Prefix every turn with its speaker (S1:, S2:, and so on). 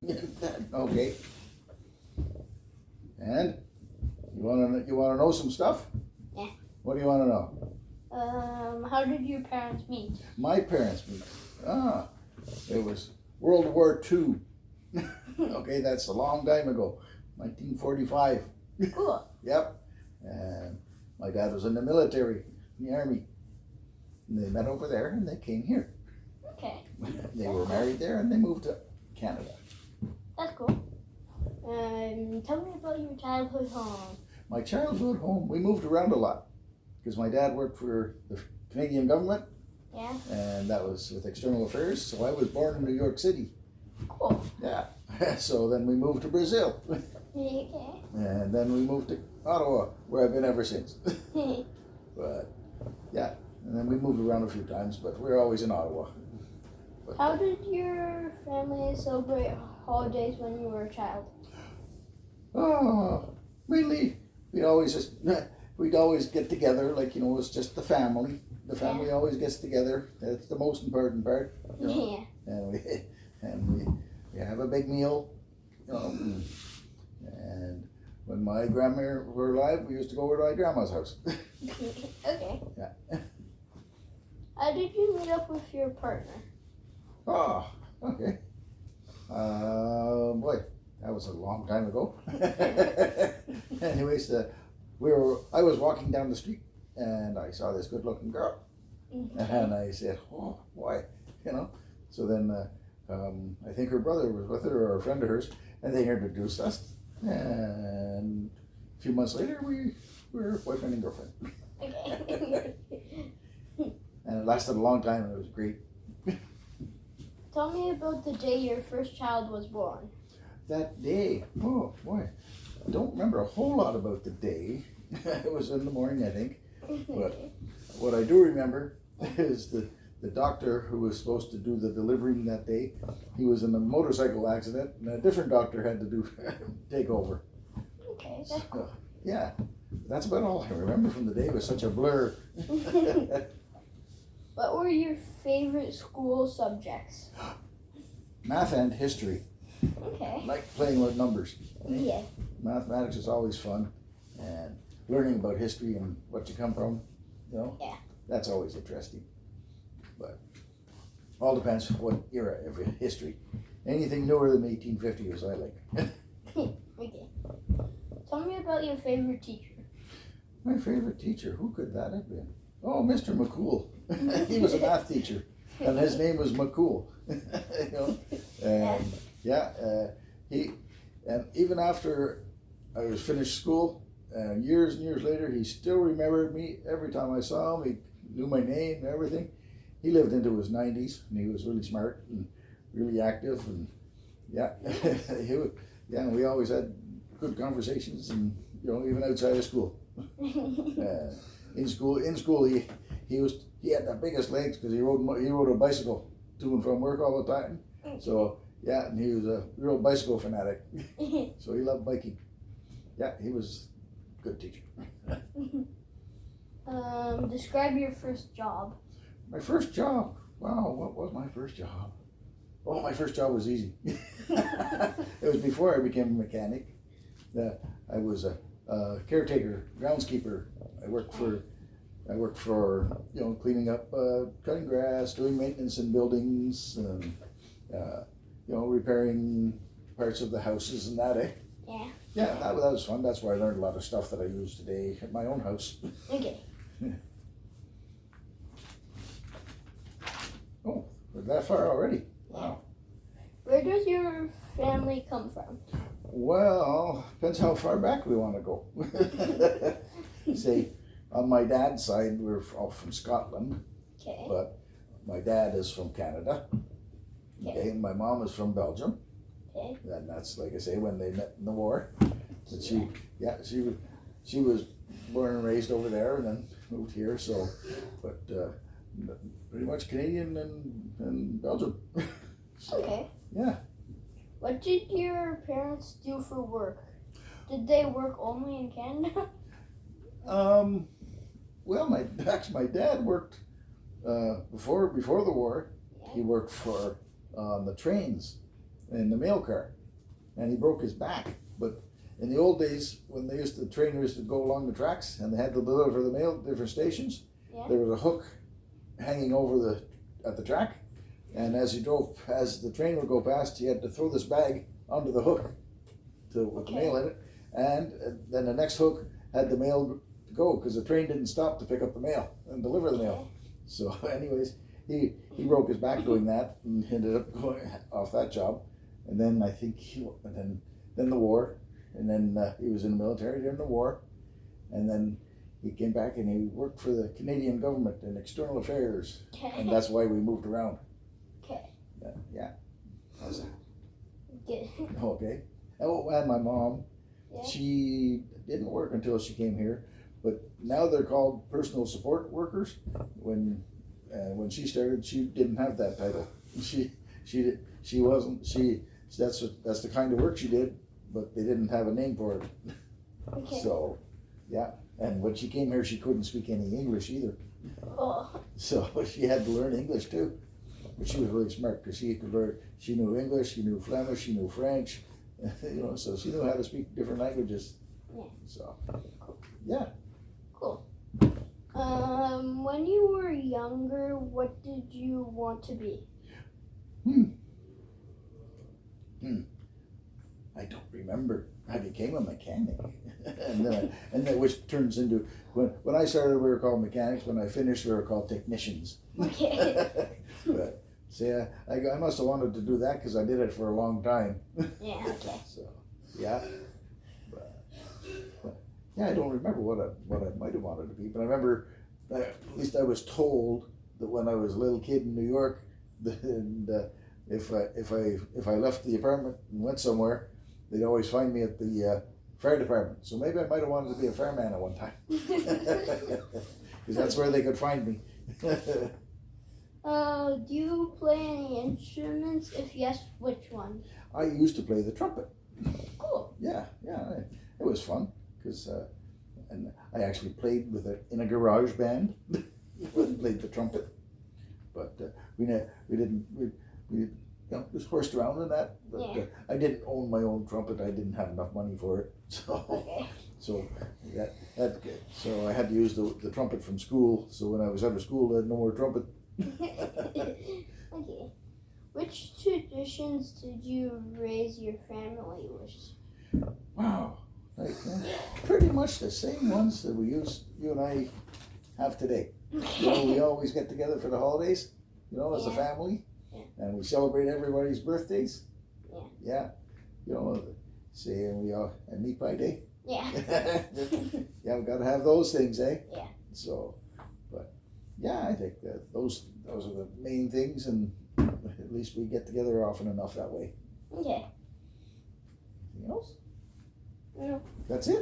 S1: Okay. And you wanna know some stuff?
S2: Yeah.
S1: What do you wanna know?
S2: How did your parents meet?
S1: My parents meet. It was World War II. Okay, that's a long time ago. 1945.
S2: Cool.
S1: Yep. And my dad was in the military, in the army. And they met over there and they came here.
S2: Okay.
S1: They were married there and they moved to Canada.
S2: That's cool. Tell me about your childhood home.
S1: My childhood home, we moved around a lot because my dad worked for the Canadian government.
S2: Yeah.
S1: And that was with external affairs. So I was born in New York City.
S2: Cool.
S1: Yeah. So then we moved to Brazil.
S2: Okay.
S1: And then we moved to Ottawa, where I've been ever since. But yeah, and then we moved around a few times, but we're always in Ottawa. But,
S2: How did your family celebrate holidays when you were a child?
S1: Mainly we'd always get together, like it was just the family. The family always gets together. That's the most important part.
S2: Yeah.
S1: And we have a big meal. And when my grandma were alive, we used to go over to my grandma's house.
S2: Okay.
S1: Yeah.
S2: How did you meet up with your partner?
S1: Oh, okay. Boy, that was a long time ago. Anyways, I was walking down the street and I saw this good-looking girl, and I said, "Oh, why?" So then I think her brother was with her or a friend of hers, and they introduced us. And a few months later, we were boyfriend and girlfriend.
S2: Okay.
S1: And it lasted a long time, and it was great.
S2: Tell me about the day your first child was born.
S1: That day, oh boy, I don't remember a whole lot about the day. It was in the morning, I think. But what I do remember is the doctor who was supposed to do the delivering that day, he was in a motorcycle accident, and a different doctor had to take over.
S2: Okay.
S1: So, yeah, that's about all I remember from the day. It was such a blur.
S2: What were your favorite school subjects?
S1: Math and history.
S2: Okay.
S1: I like playing with numbers.
S2: Yeah.
S1: Mathematics is always fun, and learning about history and what you come from,
S2: Yeah.
S1: that's always interesting. But all depends what era of history. Anything newer than 1850 I like.
S2: Okay. Tell me about your favorite teacher.
S1: My favorite teacher, who could that have been? Oh, Mr. McCool. He was a math teacher, and his name was McCool. And he, and even after I was finished school, years and years later, he still remembered me. Every time I saw him, he knew my name and everything. He lived into his 90s, and he was really smart and really active, and we always had good conversations, and even outside of school. In school, he had the biggest legs because he rode a bicycle to and from work all the time. So and he was a real bicycle fanatic. So he loved biking. Yeah, he was a good teacher.
S2: Describe your first job.
S1: My first job. Wow, what was my first job? Oh, my first job was easy. It was before I became a mechanic. I was a caretaker, groundskeeper. I worked for cleaning up, cutting grass, doing maintenance in buildings, and repairing parts of the houses and that.
S2: Yeah.
S1: Yeah, that was fun. That's where I learned a lot of stuff that I use today at my own house.
S2: Okay.
S1: Oh, we're that far already. Wow.
S2: Where does your family come from?
S1: Well, depends how far back we want to go. Say, on my dad's side, we're all from Scotland.
S2: Okay.
S1: But my dad is from Canada. Okay. And my mom is from Belgium.
S2: Okay.
S1: And that's, like I say, when they met in the war. But she was born and raised over there and then moved here. So, but pretty much Canadian and Belgium. So,
S2: okay.
S1: Yeah.
S2: What did your parents do for work? Did they work only in Canada?
S1: Well, my dad worked before the war.
S2: Yeah.
S1: He worked for the trains in the mail car, and he broke his back. But in the old days, when the trainers would go along the tracks and they had to deliver the mail at different stations,
S2: Yeah.
S1: there was a hook hanging over at the track, and as the train would go past, he had to throw this bag onto the hook with the mail in it, and then the next hook had the mail to go because the train didn't stop to pick up the mail and deliver the mail. So, anyways, he broke his back doing that and ended up going off that job, and then I think then the war, and then he was in the military during the war, and then he came back and he worked for the Canadian government in external affairs, and that's why we moved around.
S2: Okay.
S1: Yeah. How's that?
S2: Good.
S1: Okay. Oh, and my mom,
S2: Yeah.
S1: she didn't work until she came here, but now they're called personal support workers. When she started, she didn't have that title. She wasn't. That's the kind of work she did, but they didn't have a name for it.
S2: Okay.
S1: So, yeah. And when she came here, she couldn't speak any English either.
S2: Oh.
S1: So she had to learn English too. But she was really smart because she knew English, she knew Flemish, she knew French, so she knew how to speak different languages.
S2: Yeah.
S1: So, yeah.
S2: Cool. When you were younger, what did you want to be?
S1: I don't remember. I became a mechanic, and then which turns into when I started, we were called mechanics. When I finished, we were called technicians.
S2: Okay.
S1: But see, I must have wanted to do that because I did it for a long time.
S2: Yeah. Okay.
S1: So, yeah. But, yeah, I don't remember what I might have wanted to be, but I remember at least I was told that when I was a little kid in New York, and if I left the apartment and went somewhere, they'd always find me at the fire department. So maybe I might have wanted to be a fireman at one time, because that's where they could find me.
S2: Do you play any instruments? If yes, which one?
S1: I used to play the trumpet.
S2: Cool.
S1: Yeah, it was fun because and I actually played in a garage band. Played the trumpet, but we just horsed around in that. But
S2: Yeah.
S1: I didn't own my own trumpet. I didn't have enough money for it, so
S2: Okay.
S1: so I had to use the trumpet from school. So when I was out of school, I had no more trumpet.
S2: Okay. Which traditions did you raise your family with?
S1: Wow, pretty much the same ones that you and I have today. We always get together for the holidays, as a family, and we celebrate everybody's birthdays. Yeah, and meat pie day.
S2: Yeah.
S1: Yeah, we got to have those things, eh?
S2: Yeah.
S1: So, but yeah, I think that those are the main things, and at least we get together often enough that way.
S2: Okay.
S1: Anything else?
S2: No.
S1: That's it.